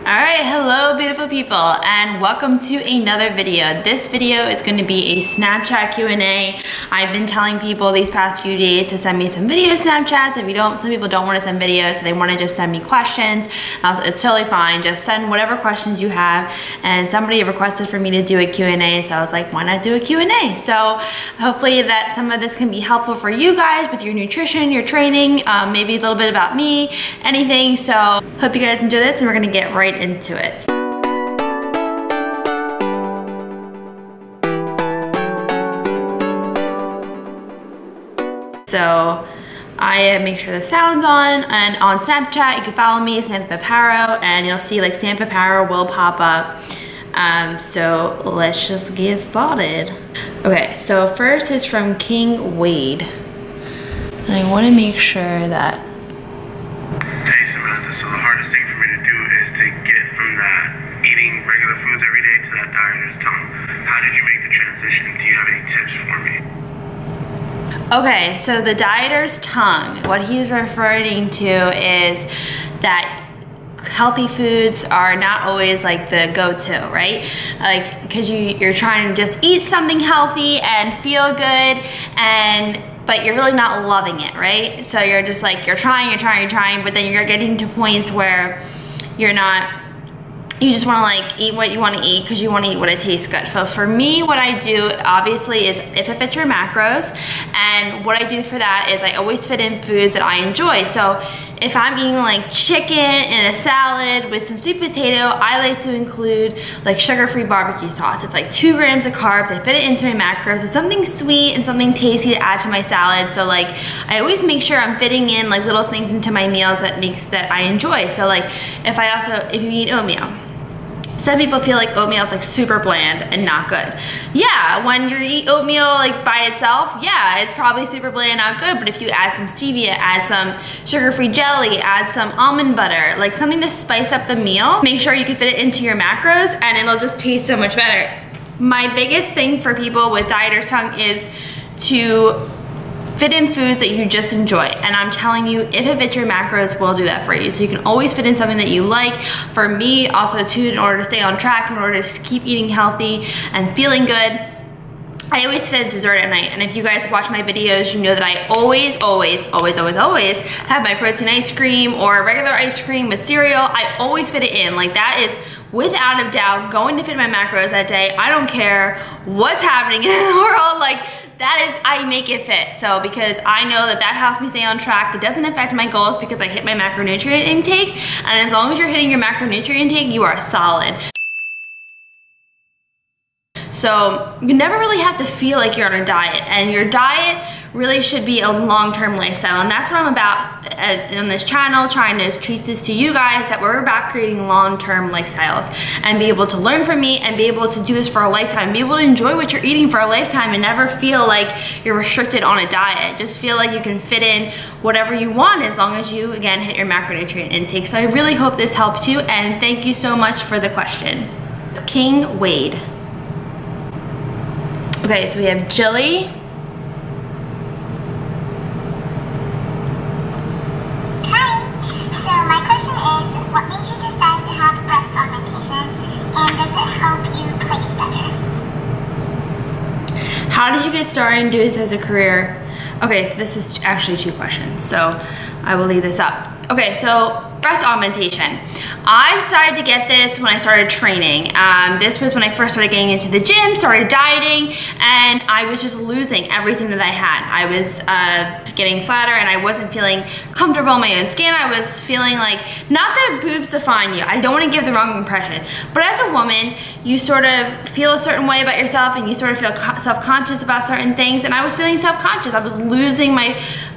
Alright, hello beautiful people and welcome to another video. This video is going to be a Snapchat Q&A. I've been telling people these past few days to send me some video Snapchats. If you don't, some people don't want to send videos, so they want to just send me questions. It's totally fine. Just send whatever questions you have, and somebody requested for me to do a Q&A, so I was like, why not do a Q&A? So hopefully that some of this can be helpful for you guys with your nutrition, your training, maybe a little bit about me, anything. So hope you guys enjoy this, and we're going to get right into it. So I make sure the sound's on, and on Snapchat you can follow me, Samantha Paparo, and you'll see like Samantha Paparo will pop up. So let's just get started. Okay, so first is from King Wade, and I want to make sure that. Hey Samantha, so the hardest thing for me to do is to get from that eating regular foods every day to that dieter's tongue. How did you make the transition? Do you have any tips for me? Okay, so the dieter's tongue, what he's referring to is that healthy foods are not always like the go-to, right? Like, because you're trying to just eat something healthy and feel good, but you're really not loving it, right? So you're just like, you're trying, but then you're getting to points where you just want to like eat what you want to eat because you want to eat what it tastes good. So for me, what I do obviously is if it fits your macros, and what I do for that is I always fit in foods that I enjoy. So if I'm eating like chicken and a salad with some sweet potato, I like to include like sugar-free barbecue sauce. It's like 2 grams of carbs. I fit it into my macros. It's something sweet and something tasty to add to my salad. So like I always make sure I'm fitting in like little things into my meals that I enjoy. So like if you eat oatmeal, some people feel like oatmeal is like super bland and not good. Yeah, when you eat oatmeal like by itself, yeah, it's probably super bland, not good. But if you add some stevia, add some sugar-free jelly, add some almond butter, like something to spice up the meal, make sure you can fit it into your macros and it'll just taste so much better. My biggest thing for people with dieter's tongue is to fit in foods that you just enjoy, and I'm telling you, if it fits your macros, we'll do that for you. So you can always fit in something that you like. For me, also too, in order to stay on track, in order to keep eating healthy and feeling good, I always fit a dessert at night. And if you guys watch my videos, you know that I always have my protein ice cream or regular ice cream with cereal. I always fit it in. Like that is without a doubt going to fit my macros that day. I don't care what's happening in the world. Like that is, I make it fit. So because I know that helps me stay on track. It doesn't affect my goals because I hit my macronutrient intake. And as long as you're hitting your macronutrient intake, you are solid. So you never really have to feel like you're on a diet, and your diet really should be a long-term lifestyle, and that's what I'm about on this channel, trying to teach this to you guys, that we're about creating long-term lifestyles and be able to learn from me and be able to do this for a lifetime, be able to enjoy what you're eating for a lifetime and never feel like you're restricted on a diet. Just feel like you can fit in whatever you want as long as you, again, hit your macronutrient intake. So I really hope this helped you, and thank you so much for the question. It's King Wade. Okay, so we have Jilly. Hi. So my question is, what made you decide to have breast augmentation, and does it help you place better? How did you get started and do this as a career? Okay, so this is actually 2 questions, so I will leave this up. Okay, so breast augmentation. I decided to get this when I started training. This was when I first started getting into the gym, started dieting, and I was just losing everything that I had. I was getting fatter, and I wasn't feeling comfortable in my own skin. I was feeling like, not that boobs define you, I don't want to give the wrong impression, but as a woman, you sort of feel a certain way about yourself, and you sort of feel self-conscious about certain things, and I was feeling self-conscious. I was losing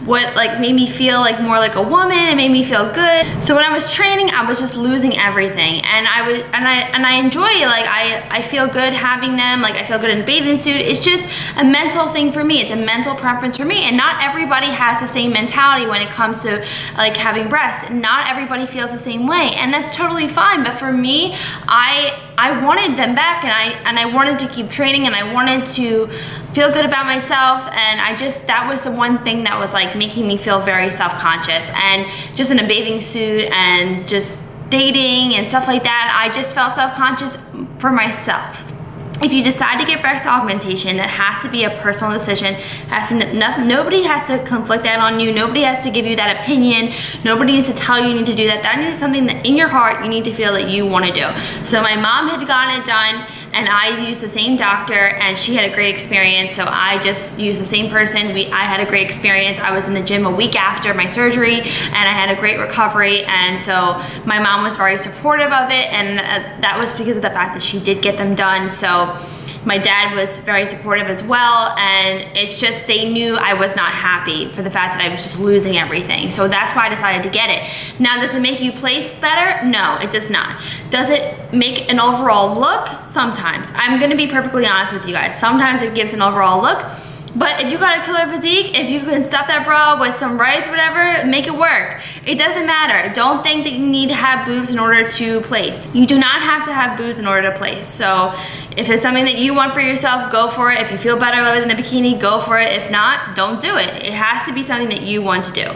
what like made me feel like more like a woman. It made me feel good. So when I was training, I was just losing everything, and I enjoy, like I feel good having them. Like I feel good in a bathing suit. It's just a mental thing for me. It's a mental preference for me, and not everybody has the same mentality when it comes to like having breasts. Not everybody feels the same way, and that's totally fine. But for me, I wanted them back, and I wanted to keep training, and I wanted to feel good about myself, and that was the one thing that was like making me feel very self-conscious, and just in a bathing suit and just dating and stuff like that. I just felt self-conscious for myself. If you decide to get breast augmentation, that has to be a personal decision. Nobody has to conflict that on you. Nobody has to give you that opinion. Nobody needs to tell you need to do that. That is something that in your heart you need to feel that you want to do. So my mom had gotten it done, and I used the same doctor, and she had a great experience. So I just used the same person. I had a great experience. I was in the gym a week after my surgery, and I had a great recovery. And so my mom was very supportive of it, and that was because of the fact that she did get them done. So my dad was very supportive as well, and it's just they knew I was not happy for the fact that I was just losing everything. So that's why I decided to get it. Now, does it make you place better? No, it does not. Does it make an overall look? Sometimes. I'm gonna be perfectly honest with you guys. Sometimes it gives an overall look. But if you got a killer physique, if you can stuff that bra with some rice or whatever, make it work. It doesn't matter. Don't think that you need to have boobs in order to place. You do not have to have boobs in order to place. So if it's something that you want for yourself, go for it. If you feel better with a bikini, go for it. If not, don't do it. It has to be something that you want to do.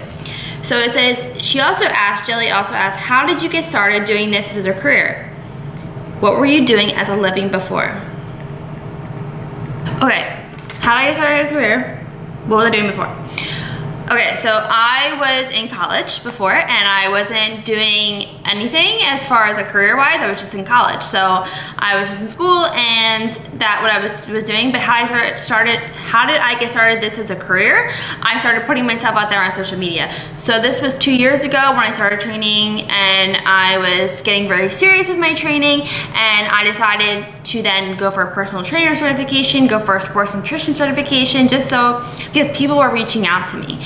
So it says, Jelly also asked, how did you get started doing this as a career? What were you doing as a living before? Okay. How did I get started a career? What was I doing before? Okay, so I was in college before, and I wasn't doing anything as far as a career-wise. I was just in college. So I was just in school, and that's what I was doing. But how did I get started this as a career? I started putting myself out there on social media. So this was 2 years ago when I started training, and I was getting very serious with my training, and I decided to then go for a personal trainer certification, go for a sports nutrition certification, because people were reaching out to me.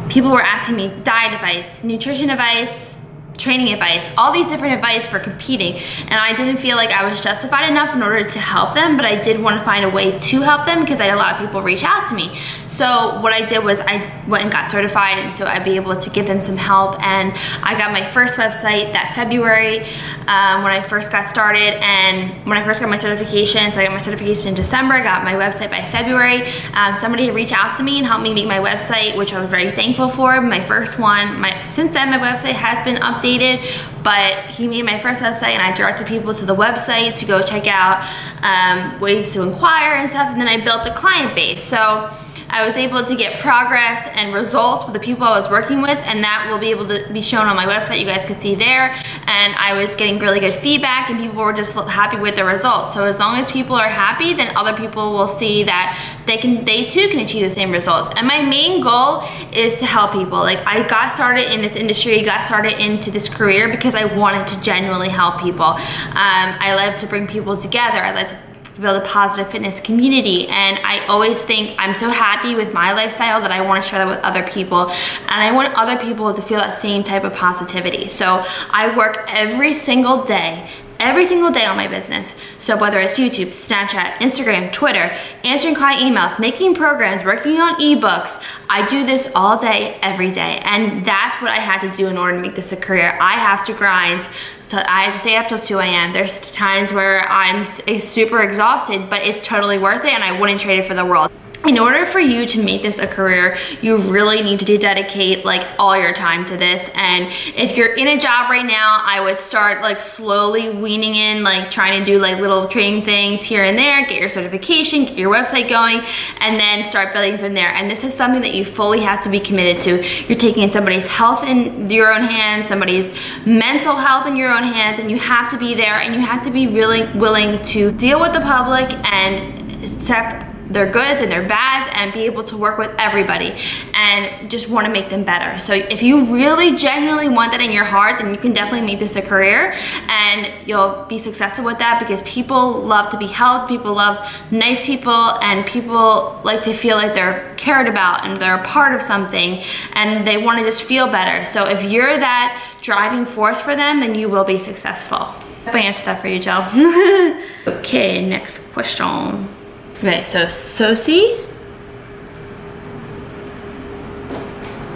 People were asking me diet advice, nutrition advice, training advice, all these different advice for competing, and I didn't feel like I was justified enough in order to help them, but I did want to find a way to help them because I had a lot of people reach out to me. So what I did was I went and got certified, and so I'd be able to give them some help. And I got my first website that February when I first got started, and when I first got my certification. So I got my certification in December, I got my website by February. Somebody had reached out to me and helped me make my website, which I was very thankful for. My first one, since then my website has been updated, but he made my first website, and I directed people to the website to go check out ways to inquire and stuff, and then I built a client base. So I was able to get progress and results with the people I was working with, and that will be able to be shown on my website. You guys can see there, and I was getting really good feedback, and people were just happy with the results. So as long as people are happy, then other people will see that they too can achieve the same results. And my main goal is to help people. Like, I got started in this industry, got started into this career because I wanted to genuinely help people. I love to bring people together. I like to build a positive fitness community, and I always think I'm so happy with my lifestyle that I want to share that with other people, and I want other people to feel that same type of positivity. So I work every single day on my business. So whether it's YouTube, Snapchat, Instagram, Twitter, answering client emails, making programs, working on ebooks, I do this all day, every day. And that's what I had to do in order to make this a career. I have to grind. So I have to stay up till 2 a.m. There's times where I'm super exhausted, but it's totally worth it, and I wouldn't trade it for the world. In order for you to make this a career, you really need to dedicate like all your time to this. And if you're in a job right now, I would start like slowly weaning in, like trying to do like little training things here and there, get your certification, get your website going, and then start building from there. And this is something that you fully have to be committed to. You're taking somebody's health in your own hands, somebody's mental health in your own hands, and you have to be there, and you have to be really willing to deal with the public and accept their goods and their bads, and be able to work with everybody and just want to make them better. So if you really genuinely want that in your heart, then you can definitely make this a career, and you'll be successful with that, because people love to be helped, people love nice people, and people like to feel like they're cared about and they're a part of something, and they want to just feel better. So if you're that driving force for them, then you will be successful. I hope I answered that for you, Jill. Okay, next question. Okay, so Sosie.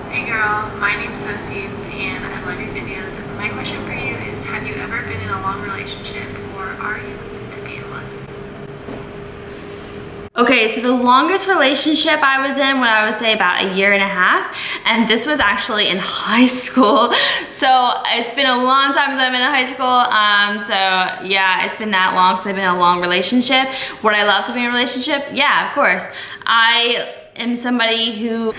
Hey girl, my name's Sosie, and I love your videos. My question for you is, have you ever been in a long relationship, or are you looking to be in one? Okay, so the longest relationship I was in, I would say about 1.5 years, and this was actually in high school. So it's been a long time since I've been in high school. So yeah, it's been that long since I've been in a long relationship. Would I love to be in a relationship? Yeah, of course. I am somebody who,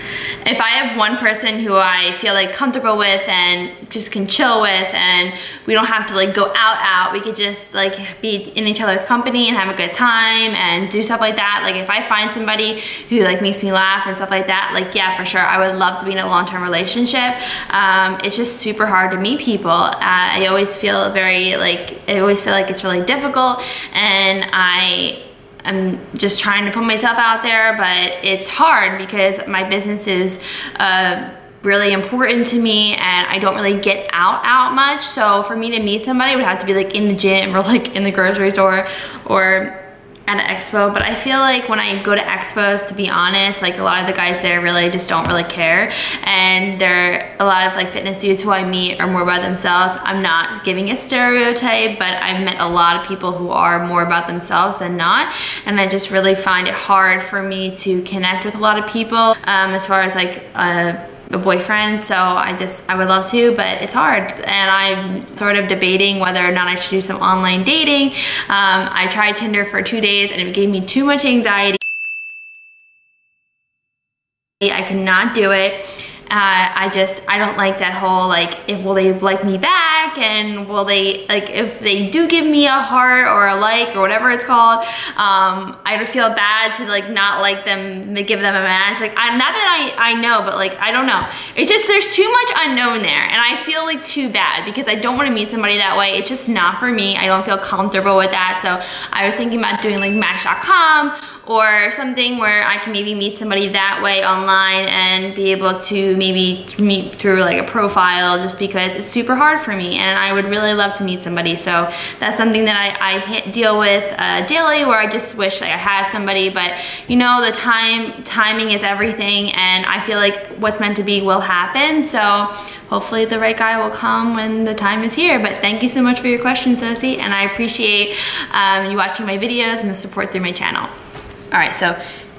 if I have one person who I feel like comfortable with and just can chill with, and we don't have to like go out, we could just like be in each other's company and have a good time and do stuff like that. Like if I find somebody who like makes me laugh and stuff like that, like yeah, for sure, I would love to be in a long-term relationship. It's just super hard to meet people. I always feel like it's really difficult, and I'm just trying to put myself out there, but it's hard because my business is really important to me, and I don't really get out much. So for me to meet somebody, it would have to be like in the gym or like in the grocery store or at an expo. But I feel like when I go to expos, to be honest, like a lot of the guys there really just don't really care, and a lot of like fitness dudes who I meet are more about themselves. I'm not giving a stereotype, but I've met a lot of people who are more about themselves than not, and I just really find it hard for me to connect with a lot of people as far as like a boyfriend. So I would love to, but it's hard, and I'm sort of debating whether or not I should do some online dating. I tried Tinder for 2 days and it gave me too much anxiety. I could not do it. I don't like that whole like, will they like me back, and will they, like if they do give me a heart or a like or whatever it's called, I would feel bad to like not like them, give them a match. Like not that I know, but like I don't know. It's just there's too much unknown there, and I feel like too bad because I don't want to meet somebody that way. It's just not for me. I don't feel comfortable with that. So I was thinking about doing like Match.com or something where I can maybe meet somebody that way online and be able to maybe meet through like a profile, just because it's super hard for me and I would really love to meet somebody. So that's something that I deal with daily, where I just wish like I had somebody, but you know, the timing is everything, and I feel like what's meant to be will happen. So hopefully the right guy will come when the time is here. But thank you so much for your question, Sosie, and I appreciate you watching my videos and the support through my channel. All right, so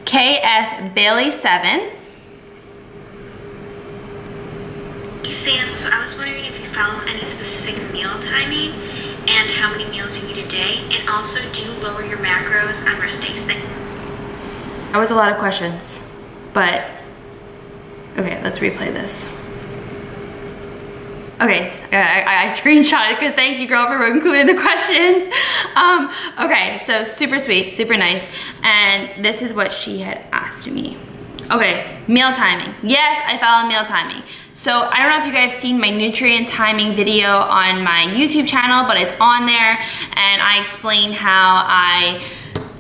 KS Bailey 7. Sam, so I was wondering if you follow any specific meal timing and how many meals you eat a day, and also do you lower your macros on rest days? That was a lot of questions, but okay, let's replay this. Okay, I screenshot it because thank you, girl, for including the questions. Okay, so super sweet, super nice, and this is what she had asked me. Okay, meal timing. Yes, I follow meal timing. So I don't know if you guys have seen my nutrient timing video on my YouTube channel, but it's on there, and I explain how I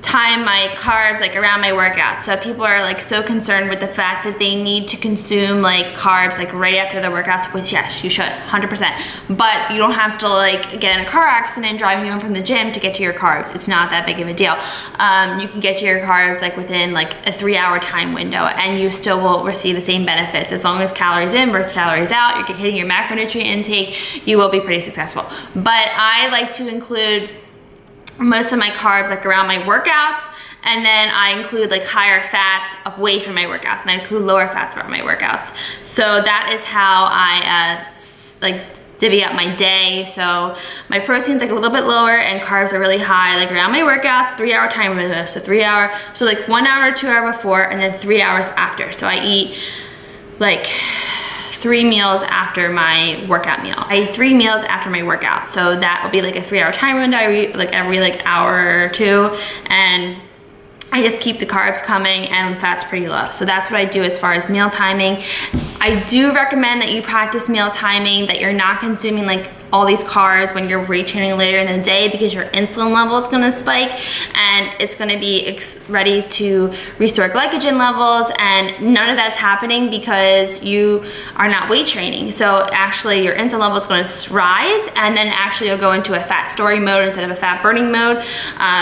time my carbs like around my workouts. So people are like so concerned with the fact that they need to consume like carbs like right after their workouts, which yes, you should, 100%. But you don't have to like get in a car accident driving home from the gym to get to your carbs. It's not that big of a deal. You can get to your carbs like within like a 3-hour time window, and you still will receive the same benefits. As long as calories in versus calories out, you're hitting your macronutrient intake, you will be pretty successful. But I like to include most of my carbs like around my workouts, and then I include like higher fats away from my workouts, and I include lower fats around my workouts. So that is how I like divvy up my day. So my protein's like a little bit lower and carbs are really high like around my workouts. 3-hour time window, so 3 hour, so like 1 hour, 2 hour before, and then 3 hours after. So I eat like 3 meals after my workout meal. I eat 3 meals after my workout. So that will be like a 3-hour time window. I eat like every like hour or two, and I just keep the carbs coming and fat's pretty low. So that's what I do as far as meal timing. I do recommend that you practice meal timing, that you're not consuming like all these carbs when you're weight training later in the day, because your insulin level is gonna spike and it's gonna be ready to restore glycogen levels, and none of that's happening because you are not weight training. So actually your insulin level is gonna rise, and then actually you'll go into a fat storing mode instead of a fat burning mode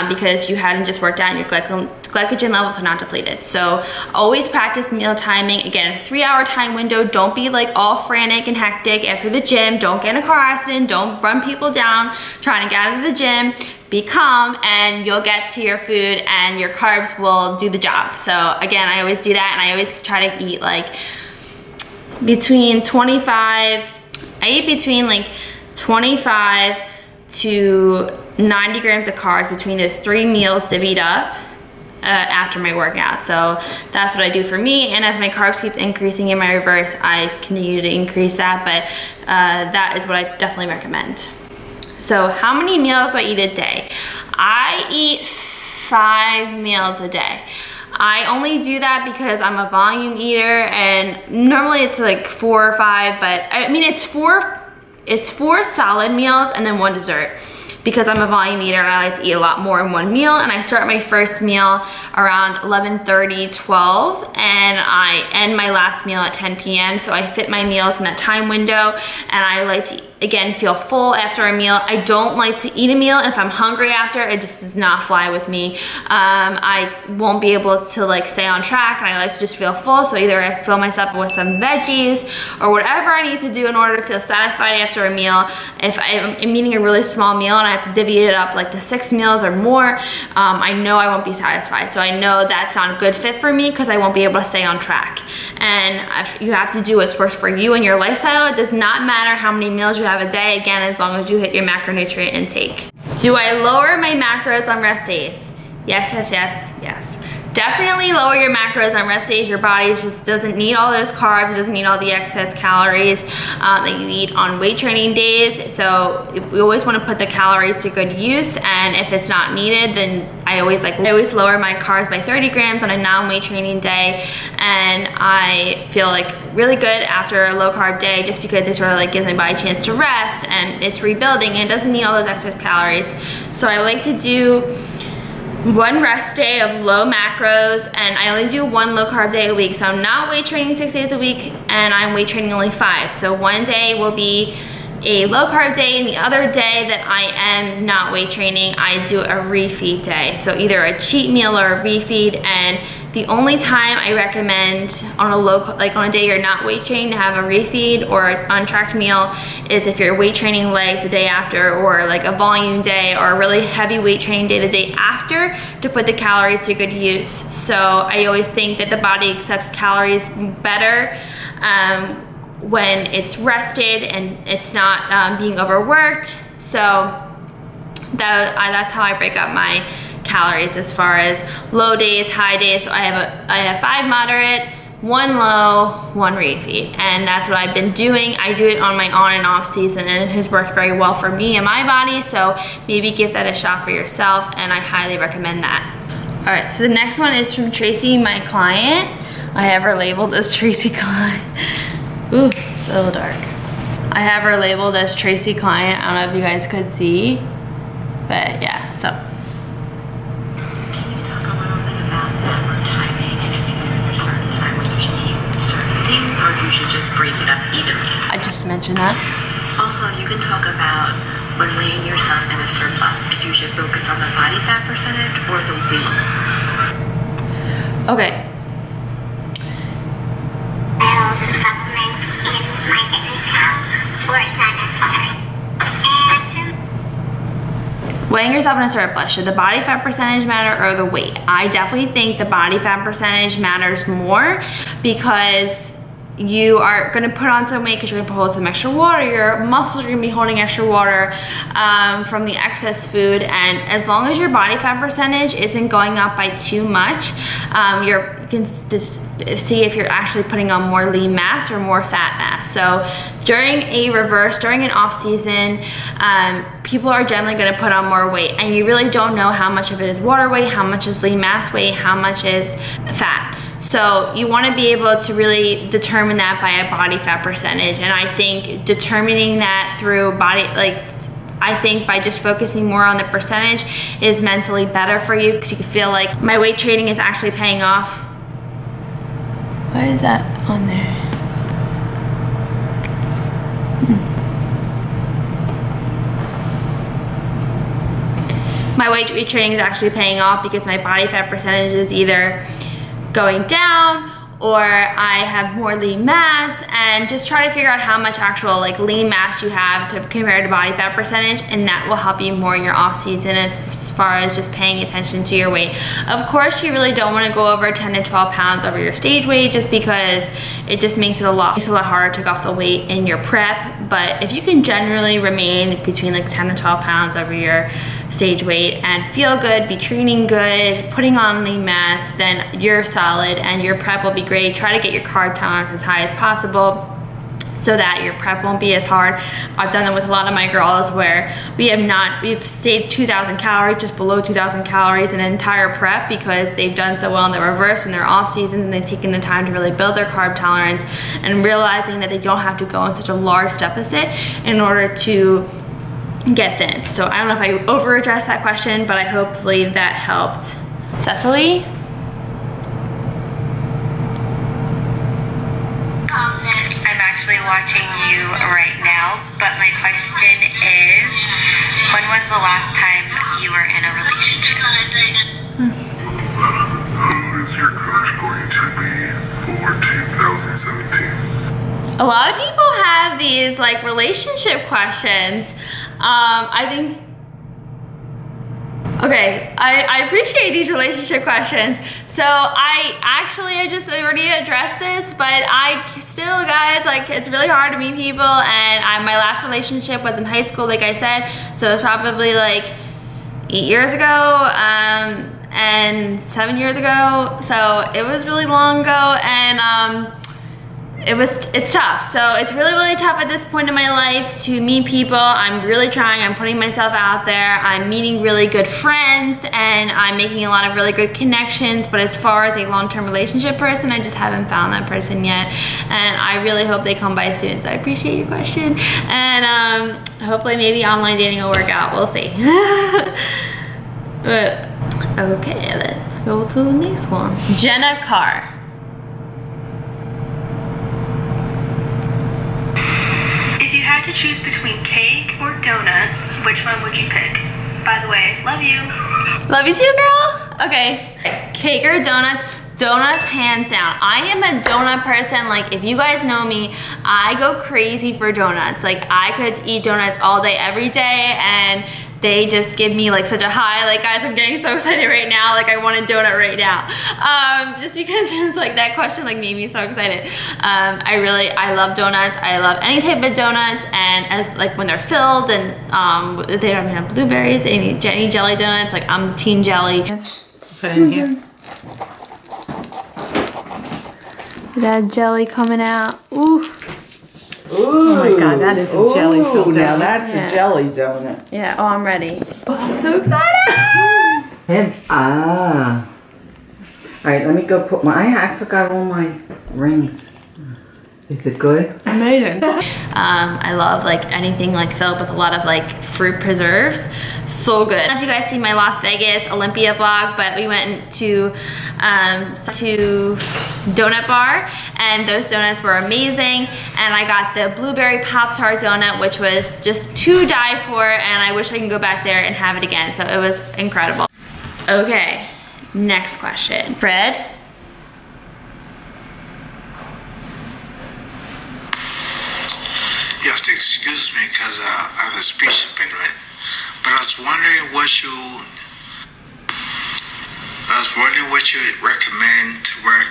because you hadn't just worked out and your glycogen levels are not depleted. So always practice meal timing. Again, a 3-hour time window. Don't be like all frantic and hectic after the gym. Don't get in a car accident aggression. Don't run people down trying to get out of the gym. Be calm and you'll get to your food and your carbs will do the job. So again, I always do that, and I always try to eat like between 25 to 90 grams of carbs between those 3 meals divvied up after my workout. So that's what I do for me, and as my carbs keep increasing in my reverse, I continue to increase that, but that is what I definitely recommend. So how many meals do I eat a day? I eat 5 meals a day. I only do that because I'm a volume eater, and normally it's like 4 or 5, but I mean it's four solid meals and then 1 dessert. Because I'm a volume eater, I like to eat a lot more in 1 meal, and I start my first meal around 11:30, 12, and I end my last meal at 10 p.m. So I fit my meals in that time window, and I like to, again, feel full after a meal. I don't like to eat a meal, and if I'm hungry after, it just does not fly with me. I won't be able to like stay on track, and I like to just feel full, so either I fill myself with some veggies or whatever I need to do in order to feel satisfied after a meal. If I'm eating a really small meal and I have to divvy it up like to 6 meals or more, I know I won't be satisfied. So I know that's not a good fit for me because I won't be able to stay on track. And you have to do what's works for you and your lifestyle. It does not matter how many meals you have a day, again, as long as you hit your macronutrient intake. Do I lower my macros on rest days? Yes, yes, yes, yes. Definitely lower your macros on rest days. Your body just doesn't need all those carbs, it doesn't need all the excess calories that you eat on weight training days. So we always want to put the calories to good use, and if it's not needed, then I always lower my carbs by 30 grams on a non-weight training day, and I feel like really good after a low carb day just because it sort of like gives my body a chance to rest and it's rebuilding and it doesn't need all those excess calories. So I like to do 1 rest day of low macros, and I only do 1 low carb day a week. So I'm not weight training 6 days a week, and I'm weight training only 5. So one day will be a low carb day, and the other day that I am not weight training, I do a refeed day. So either a cheat meal or a refeed, and the only time I recommend on a day you're not weight training to have a refeed or an untracked meal is if you're weight training legs the day after, or like a volume day or a really heavy weight training day the day after, to put the calories to good use. So I always think that the body accepts calories better when it's rested and it's not being overworked. So that's how I break up my calories as far as low days, high days. So I have 5 moderate, 1 low, 1 refeed, and that's what I've been doing. I do it on my on and off season, and it has worked very well for me and my body. So maybe give that a shot for yourself, and I highly recommend that. All right, so the next one is from Tracy, my client. I have her labeled as Tracy Client. Ooh, it's a little dark. I have her labeled as Tracy Client. I don't know if you guys could see, but yeah, so. Can you talk a little bit about macro timing, and if you think there's a certain time when you should eat certain things, or if you should just break it up evenly? I just mentioned that. Also, you can talk about when weighing yourself in a surplus, if you should focus on the body fat percentage or the weight. Okay. Weighing yourself in a surplus, should the body fat percentage matter or the weight? I definitely think the body fat percentage matters more, because you are gonna put on some weight because you're gonna hold some extra water, your muscles are gonna be holding extra water from the excess food, and as long as your body fat percentage isn't going up by too much, you can just see if you're actually putting on more lean mass or more fat mass. So during an off season, people are generally gonna put on more weight, and you really don't know how much of it is water weight, how much is lean mass weight, how much is fat. So you want to be able to really determine that by a body fat percentage, and I think determining that through I think by just focusing more on the percentage is mentally better for you, because you can feel like my weight training is actually paying off. Why is that on there? My weight training is actually paying off because my body fat percentage is either going down or I have more lean mass, and just try to figure out how much actual like lean mass you have to compare to body fat percentage, and that will help you more in your off season as far as just paying attention to your weight. Of course, you really don't want to go over 10 to 12 pounds over your stage weight, just because it just makes it a lot harder to take off the weight in your prep. But if you can generally remain between like 10 to 12 pounds over your stage weight and feel good, be training good, putting on lean mass, then you're solid and your prep will be great. Try to get your carb tolerance as high as possible so that your prep won't be as hard. I've done it with a lot of my girls where we've stayed 2,000 calories, just below 2,000 calories an entire prep, because they've done so well in the reverse in their off seasons, and they've taken the time to really build their carb tolerance and realizing that they don't have to go in such a large deficit in order to get thin. So I don't know if I over addressed that question, but I hopefully that helped. Cecily? I'm actually watching you right now, but my question is, when was the last time you were in a relationship? Who is your coach going to be for 2017? A lot of people have these like relationship questions. I think, okay, I appreciate these relationship questions. So I just already addressed this, but I still, guys, like, it's really hard to meet people, and my last relationship was in high school, like I said, so it was probably like 8 years ago, and 7 years ago, so it was really long ago, and it's tough. So it's really tough at this point in my life to meet people. I'm really trying, I'm putting myself out there, I'm meeting really good friends, and I'm making a lot of really good connections, but as far as a long-term relationship person, I just haven't found that person yet, and I really hope they come by soon. So I appreciate your question, and hopefully maybe online dating will work out, we'll see. But okay, let's go to the next one. Jenna Carr. If you had to choose between cake or donuts, which one would you pick? By the way, love you. Love you too, girl. Okay, cake or donuts? Donuts, hands down. I am a donut person. Like, if you guys know me, I go crazy for donuts. Like, I could eat donuts all day, every day, and they just give me like such a high. Like, guys, I'm getting so excited right now. Like, I want a donut right now. Just because just like that question like made me so excited. I love donuts. I love any type of donuts, and as like when they're filled and they don't have blueberries, any jelly donuts, like I'm team jelly. Put it in here. That jelly coming out. Ooh. Ooh, oh my god, that is a jelly filled donut. Now that's a jelly donut. Yeah, oh, I'm ready. Oh, I'm so excited! All right, let me go put I forgot all my rings. Is it good? Amazing. I love like anything like filled with a lot of like fruit preserves. So good. I don't know if you guys see my Las Vegas Olympia vlog, but we went to donut bar, and those donuts were amazing, and I got the blueberry Pop-Tart donut, which was just to die for, and I wish I can go back there and have it again. So it was incredible. Okay, next question. Fred? You have to excuse me because I have a speech impediment, but I was wondering what you recommend to work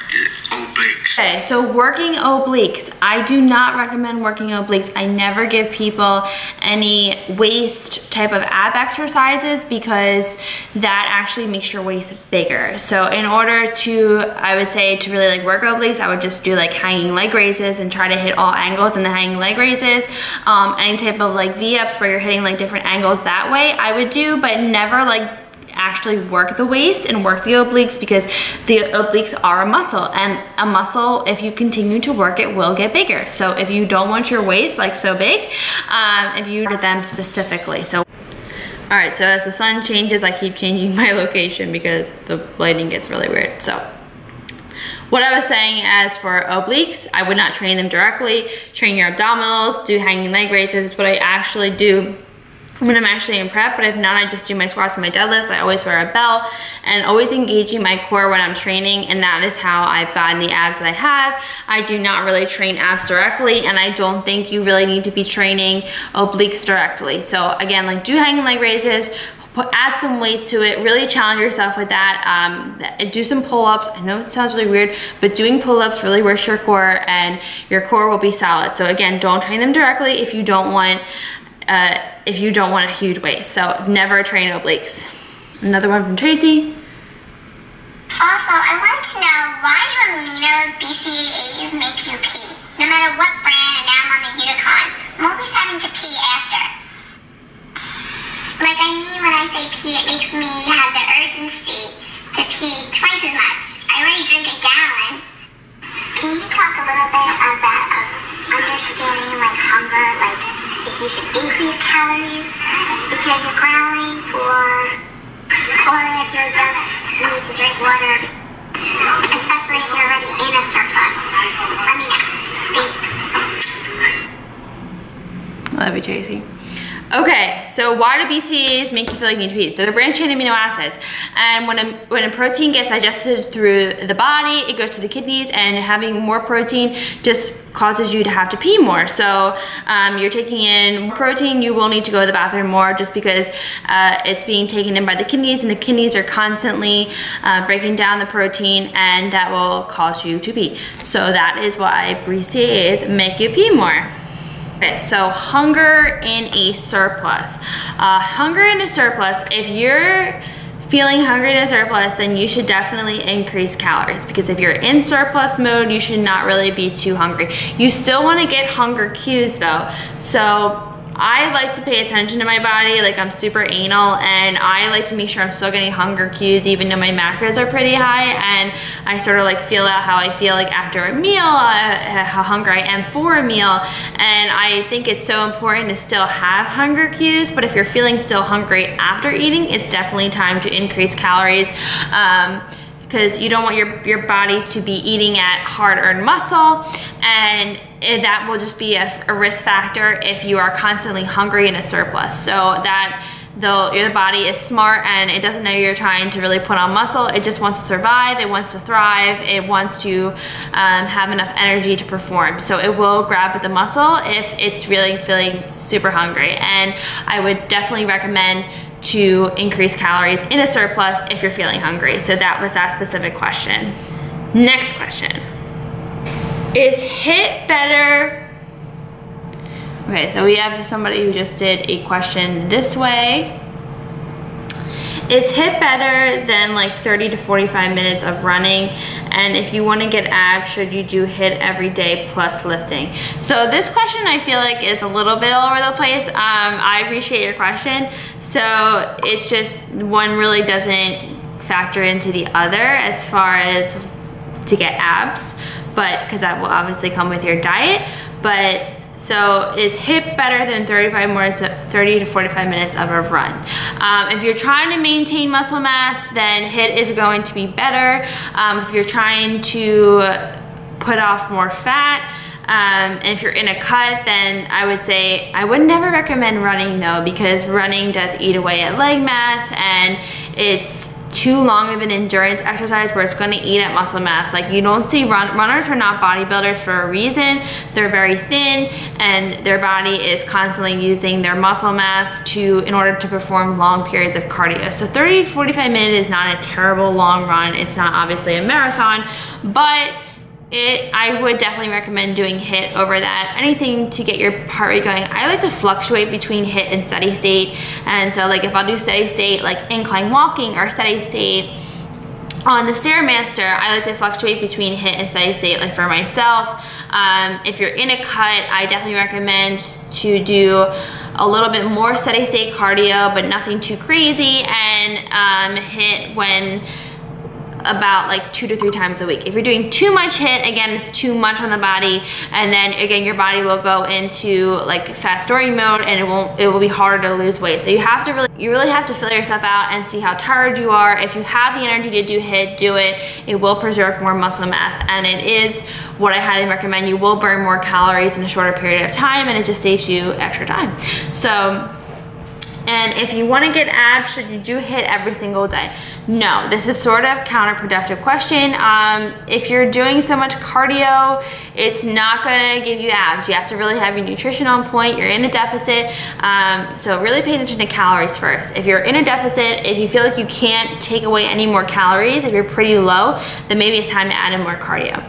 obliques. Okay, so working obliques. I do not recommend working obliques. I never give people any waist type of ab exercises because that actually makes your waist bigger. So in order to, I would say to really like work obliques, I would just do like hanging leg raises and try to hit all angles in the hanging leg raises. Any type of like V-ups where you're hitting like different angles that way, I would do, but never like actually work the waist and work the obliques, because the obliques are a muscle, and a muscle, if you continue to work it, will get bigger. So if you don't want your waist like so big, if you did them specifically. So all right, so as the sun changes, I keep changing my location because the lighting gets really weird. So what I was saying, as for obliques, I would not train them directly. Train your abdominals, do hanging leg raises. What I actually do when I'm actually in prep, but if not, I just do my squats and my deadlifts. I always wear a belt and always engaging my core when I'm training, and that is how I've gotten the abs that I have. I do not really train abs directly, and I don't think you really need to be training obliques directly. So again, like, do hanging leg raises, add some weight to it, really challenge yourself with that. Do some pull-ups. I know it sounds really weird, but doing pull-ups really works your core, and your core will be solid. So again, don't train them directly if you don't want a huge waist. So never train obliques. Another one from Tracy. Also, I wanted to know, why do Amino's BCAAs make you pee? No matter what brand, and now I'm on the Unicon, I'm always having to pee after. Like, I mean, when I say pee, it makes me have the urgency to pee twice as much. I already drink a gallon. Can you talk a little bit about understanding, like, hunger, like, if you should increase calories because you're growling, or if you just need to drink water, especially if you're already in a surplus? Let me know. Thanks. Love you, Tracy. Okay, so why do BCAAs make you feel like you need to pee? So they're branched chain amino acids, and when a protein gets digested through the body, it goes to the kidneys, and having more protein just causes you to have to pee more. So you're taking in protein, you will need to go to the bathroom more, just because it's being taken in by the kidneys, and the kidneys are constantly breaking down the protein, and that will cause you to pee. So that is why BCAAs make you pee more. Okay, so hunger in a surplus. Hunger in a surplus, if you're feeling hungry in a surplus, then you should definitely increase calories, because if you're in surplus mode, you should not really be too hungry. You still want to get hunger cues though. So I like to pay attention to my body, like, I'm super anal, and I like to make sure I'm still getting hunger cues even though my macros are pretty high, and I sort of like feel out how I feel like after a meal, how hungry I am for a meal. And I think it's so important to still have hunger cues, but if you're feeling still hungry after eating, it's definitely time to increase calories, because you don't want your body to be eating at hard-earned muscle, and that will just be a risk factor if you are constantly hungry in a surplus. So that your body is smart, and it doesn't know you're trying to really put on muscle. It just wants to survive, it wants to thrive, it wants to have enough energy to perform. So it will grab at the muscle if it's really feeling super hungry. And I would definitely recommend to increase calories in a surplus if you're feeling hungry. So that was that specific question. Next question. Is HIIT better? Okay, so we have somebody who just did a question this way. Is HIIT better than like 30 to 45 minutes of running? And if you want to get abs, should you do HIIT every day plus lifting? So this question I feel like is a little bit all over the place. I appreciate your question. So it's just one really doesn't factor into the other as far as to get abs, but because that will obviously come with your diet. But so is HIIT better than 30 to 45 minutes of a run? If you're trying to maintain muscle mass, then HIIT is going to be better. If you're trying to put off more fat, and if you're in a cut, then I would say I would never recommend running though, because running does eat away at leg mass, and it's too long of an endurance exercise where it's going to eat at muscle mass. Like, you don't see runners are not bodybuilders for a reason. They're very thin, and their body is constantly using their muscle mass in order to perform long periods of cardio. So 30 to 45 minutes is not a terrible long run. It's not obviously a marathon, but I would definitely recommend doing HIIT over that. Anything to get your heart rate going. I like to fluctuate between HIIT and steady state. And so like if I'll do steady state, like incline walking, or steady state on the Stairmaster, I like to fluctuate between HIIT and steady state. Like for myself, if you're in a cut, I definitely recommend to do a little bit more steady state cardio, but nothing too crazy, and HIIT when about like 2 to 3 times a week. If you're doing too much HIIT, again, it's too much on the body, and then again your body will go into like fat storing mode, and it will be harder to lose weight. So you really have to fill yourself out and see how tired you are. If you have the energy to do HIIT, do it. It will preserve more muscle mass, and it is what I highly recommend. You will burn more calories in a shorter period of time, and it just saves you extra time. So And if you want to get abs, should you do HIIT every single day? No, this is sort of counterproductive question. If you're doing so much cardio, it's not going to give you abs. You have to really have your nutrition on point. You're in a deficit. So really pay attention to calories first. If you're in a deficit, if you feel like you can't take away any more calories, if you're pretty low, then maybe it's time to add in more cardio.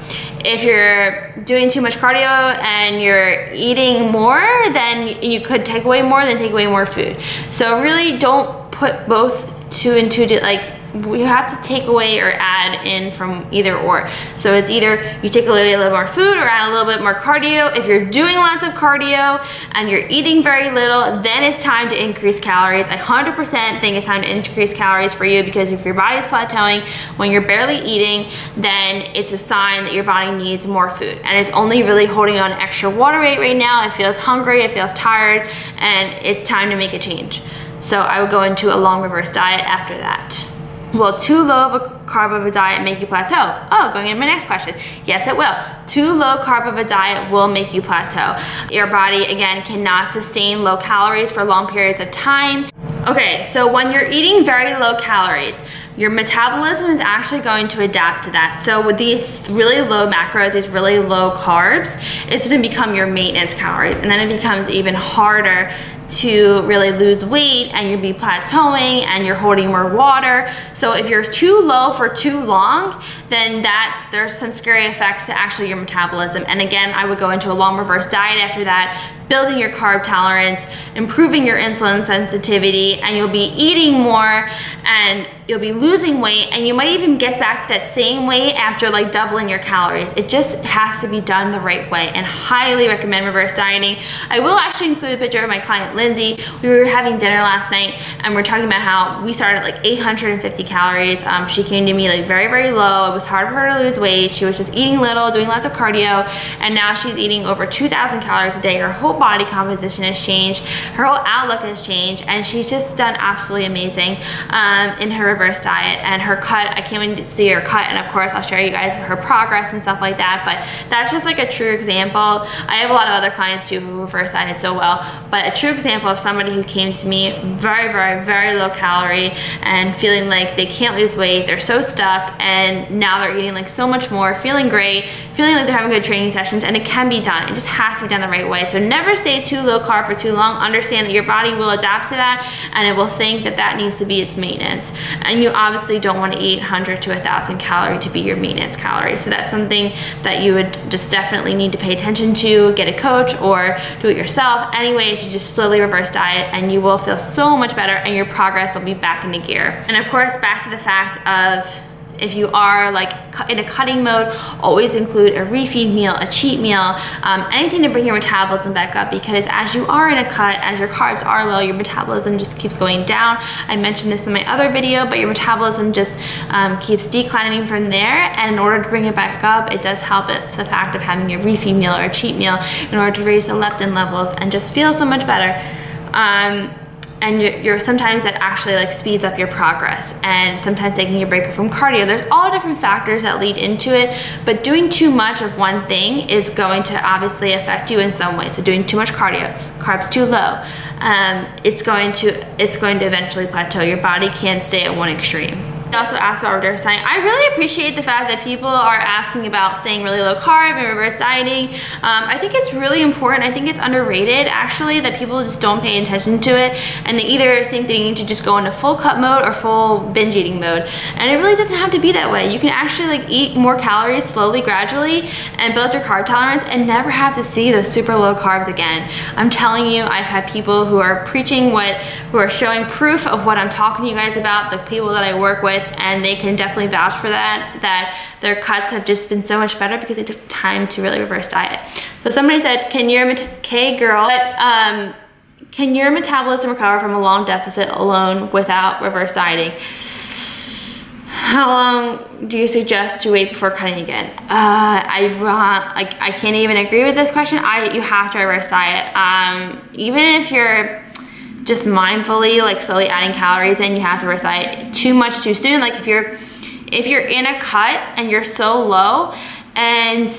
If you're doing too much cardio and you're eating more, then you could take away more, then take away more food. So really don't put both two and two, like you have to take away or add in from either or. So it's either you take away a little more food or add a little bit more cardio. If you're doing lots of cardio and you're eating very little, then it's time to increase calories. I 100% think it's time to increase calories for you, because if your body is plateauing when you're barely eating, then it's a sign that your body needs more food. And it's only really holding on extra water weight right now. It feels hungry, it feels tired, and it's time to make a change. So I would go into a long reverse diet after that. Will too low of a carb of a diet make you plateau? Oh, going into my next question. Yes, it will. Too low carb of a diet will make you plateau. Your body, again, cannot sustain low calories for long periods of time. Okay, so when you're eating very low calories, your metabolism is actually going to adapt to that. So with these really low macros, these really low carbs, it's gonna become your maintenance calories. And then it becomes even harder to really lose weight, and you'll be plateauing and you're holding more water. So if you're too low for too long, then there's some scary effects to actually your metabolism. And again, I would go into a long reverse diet after that, building your carb tolerance, improving your insulin sensitivity, and you'll be eating more and you'll be losing weight, and you might even get back to that same weight after like doubling your calories. It just has to be done the right way, and highly recommend reverse dieting. I will actually include a picture of my client Lindsay. We were having dinner last night and we're talking about how we started at like 850 calories. She came to me like very, very low. It was hard for her to lose weight. She was just eating little, doing lots of cardio, and now she's eating over 2,000 calories a day. Her whole body composition has changed. Her whole outlook has changed, and she's just done absolutely amazing in her reverse diet. And her cut, I can't wait to see her cut, and of course I'll share you guys her progress and stuff like that. But that's just like a true example. I have a lot of other clients too who reverse dieted so well, but a true example of somebody who came to me very, very, very low calorie and feeling like they can't lose weight, they're so stuck, and now they're eating like so much more, feeling great, feeling like they're having good training sessions. And it can be done. It just has to be done the right way. So never stay too low carb for too long. Understand that your body will adapt to that, and it will think that that needs to be its maintenance. And you obviously don't want to eat 100 to 1,000 calories to be your maintenance calories. So that's something that you would just definitely need to pay attention to, get a coach or do it yourself. Anyway, to just slowly reverse diet, and you will feel so much better, and your progress will be back into gear. And of course, back to the fact of, if you are like in a cutting mode, always include a refeed meal, a cheat meal, anything to bring your metabolism back up, because as you are in a cut, as your carbs are low, your metabolism just keeps going down. I mentioned this in my other video, but your metabolism just keeps declining from there. And in order to bring it back up, it does help it, the fact of having a refeed meal or a cheat meal, in order to raise the leptin levels and just feel so much better. And you're sometimes that actually like speeds up your progress, and sometimes taking a break from cardio. There's all different factors that lead into it, but doing too much of one thing is going to obviously affect you in some way. So doing too much cardio, carbs too low, it's going to eventually plateau. Your body can't stay at one extreme. I also asked about reverse dieting. I really appreciate the fact that people are asking about staying really low carb and reverse dieting. I think it's really important. I think it's underrated actually, that people just don't pay attention to it, and they either think they need to just go into full cut mode or full binge eating mode. And it really doesn't have to be that way. You can actually like eat more calories slowly, gradually, and build your carb tolerance, and never have to see those super low carbs again. I'm telling you, I've had people who are preaching who are showing proof of what I'm talking to you guys about, the people that I work with, and they can definitely vouch for that their cuts have just been so much better because it took time to really reverse diet. So somebody said, can your metabolism recover from a long deficit alone without reverse dieting? How long do you suggest to wait before cutting again? I can't even agree with this question. You have to reverse diet. Even if you're just mindfully like slowly adding calories in, you have to reverse diet. Too much too soon. Like if you're in a cut and you're so low and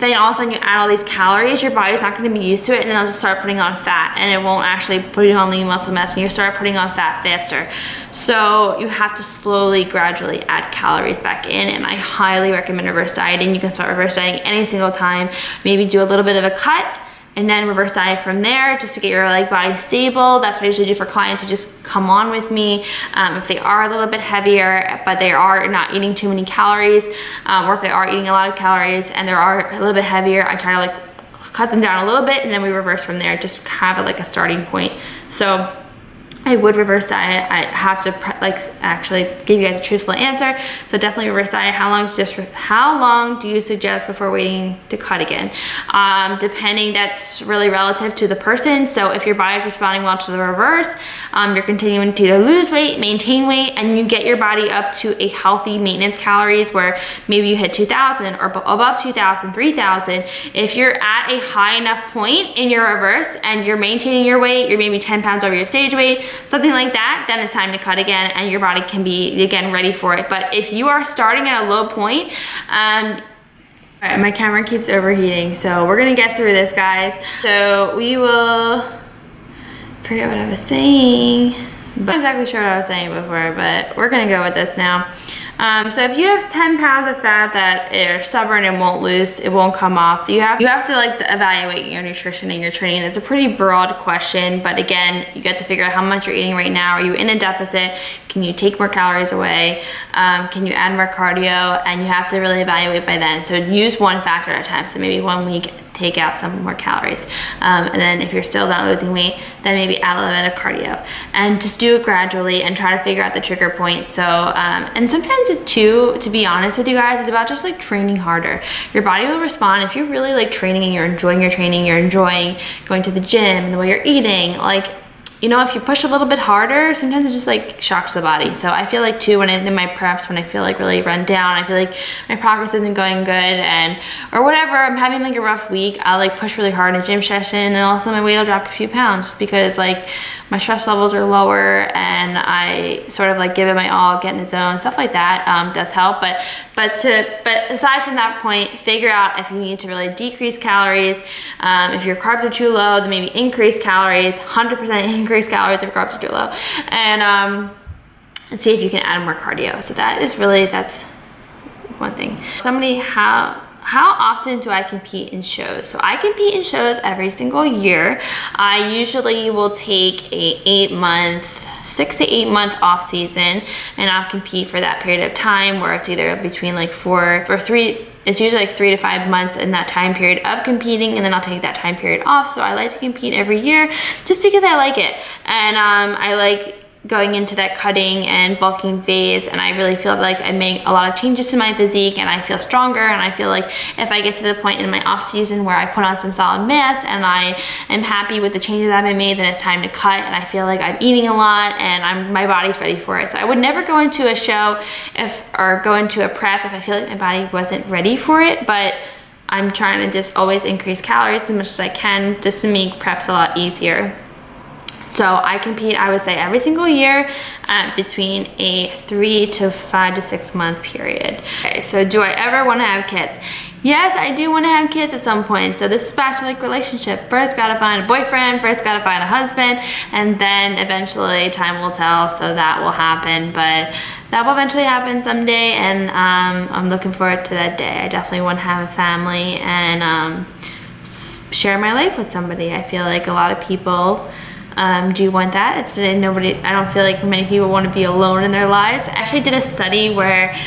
then all of a sudden you add all these calories, your body's not gonna be used to it, and it'll just start putting on fat, and it won't actually put on lean muscle mass, and you start putting on fat faster. So you have to slowly, gradually add calories back in, and I highly recommend reverse dieting. You can start reverse dieting any single time. Maybe do a little bit of a cut, and then reverse diet from there just to get your like body stable. That's what I usually do for clients who just come on with me. If they are a little bit heavier, but they are not eating too many calories, or if they are eating a lot of calories and they are a little bit heavier, I try to like cut them down a little bit, and then we reverse from there, just have it like a starting point. So I would reverse diet. I have to like actually give you guys a truthful answer. So definitely reverse diet. How long do you suggest before waiting to cut again? Depending, that's really relative to the person. So if your body is responding well to the reverse, you're continuing to either lose weight, maintain weight, and you get your body up to a healthy maintenance calories where maybe you hit 2,000 or above 2,000, 3,000. If you're at a high enough point in your reverse and you're maintaining your weight, you're maybe 10 pounds over your stage weight, something like that, then it's time to cut again, and your body can be, again, ready for it. But if you are starting at a low point, all right, my camera keeps overheating, so we're gonna get through this, guys. So we will, forget what I was saying, but I'm not exactly sure what I was saying before, but we're gonna go with this now. So if you have 10 pounds of fat that are stubborn and won't lose, it won't come off, you have to like evaluate your nutrition and your training. It's a pretty broad question, but again, you get to figure out how much you're eating right now. Are you in a deficit? Can you take more calories away? Can you add more cardio? And you have to really evaluate by then. So use one factor at a time. So maybe 1 week, take out some more calories. And then if you're still not losing weight, then maybe add a little bit of cardio. And just do it gradually and try to figure out the trigger point. So, and sometimes it's too, to be honest with you guys, it's about just like training harder. Your body will respond. If you're really like training and you're enjoying your training, you're enjoying going to the gym and the way you're eating, like, you know, if you push a little bit harder, sometimes it just like shocks the body. So I feel like too, when in my preps, when I feel like really run down, I feel like my progress isn't going good, and or whatever, I'm having like a rough week, I'll like push really hard in a gym session, and then also my weight will drop a few pounds just because like my stress levels are lower and I sort of like give it my all, get in the zone, stuff like that does help. But aside from that point, figure out if you need to really decrease calories. If your carbs are too low, then maybe increase calories, 100% increase calories if carbs are too low, and see if you can add more cardio. So that is really, that's one thing. Somebody, how often do I compete in shows? So I compete in shows every single year. I usually will take a 6 to 8 month off season, and I'll compete for that period of time where it's either between like 4 or 3, it's usually like 3 to 5 months in that time period of competing, and then I'll take that time period off. So I like to compete every year just because I like it. And I like going into that cutting and bulking phase, and I really feel like I make a lot of changes to my physique, and I feel stronger, and I feel like if I get to the point in my off season where I put on some solid mass and I am happy with the changes that I've made, then it's time to cut, and I feel like I'm eating a lot and my body's ready for it. So I would never go into a show or go into a prep if I feel like my body wasn't ready for it, but I'm trying to just always increase calories as much as I can just to make preps a lot easier. So I compete, I would say, every single year between a 3 to 5 to 6 month period. Okay, so do I ever want to have kids? Yes, I do want to have kids at some point. So this is back to like relationship. First gotta find a boyfriend, first gotta find a husband, and then eventually time will tell, so that will happen. But that will eventually happen someday, and I'm looking forward to that day. I definitely want to have a family and share my life with somebody. I feel like a lot of people do you want that? It's nobody, I don't feel like many people want to be alone in their lives. I actually did a study where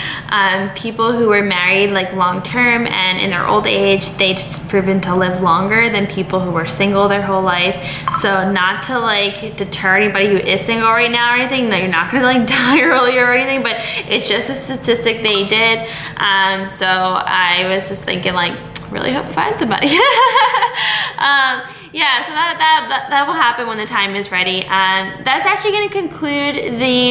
people who were married like long term and in their old age, they just proven to live longer than people who were single their whole life. So not to like deter anybody who is single right now or anything, no, you're not gonna like die earlier or anything, but it's just a statistic they did. So I was just thinking like, really hope to find somebody. yeah, so that will happen when the time is ready. That's actually going to conclude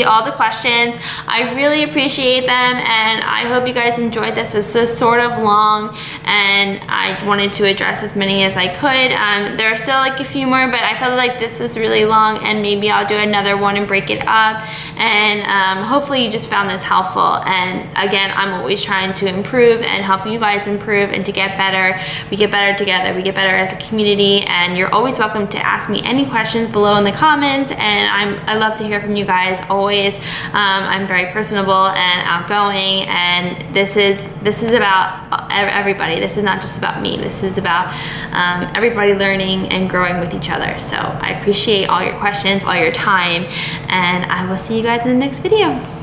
all the questions. I really appreciate them, and I hope you guys enjoyed this. This is sort of long, and I wanted to address as many as I could. There are still like a few more, but I felt like this is really long, and maybe I'll do another one and break it up. And hopefully you just found this helpful. And again, I'm always trying to improve and help you guys improve and to get better. We get better together. We get better as a community, and you're always welcome to ask me any questions below in the comments, and I love to hear from you guys always. I'm very personable and outgoing, and this is about everybody. This is not just about me. This is about everybody learning and growing with each other. So I appreciate all your questions, all your time, and I will see you guys in the next video.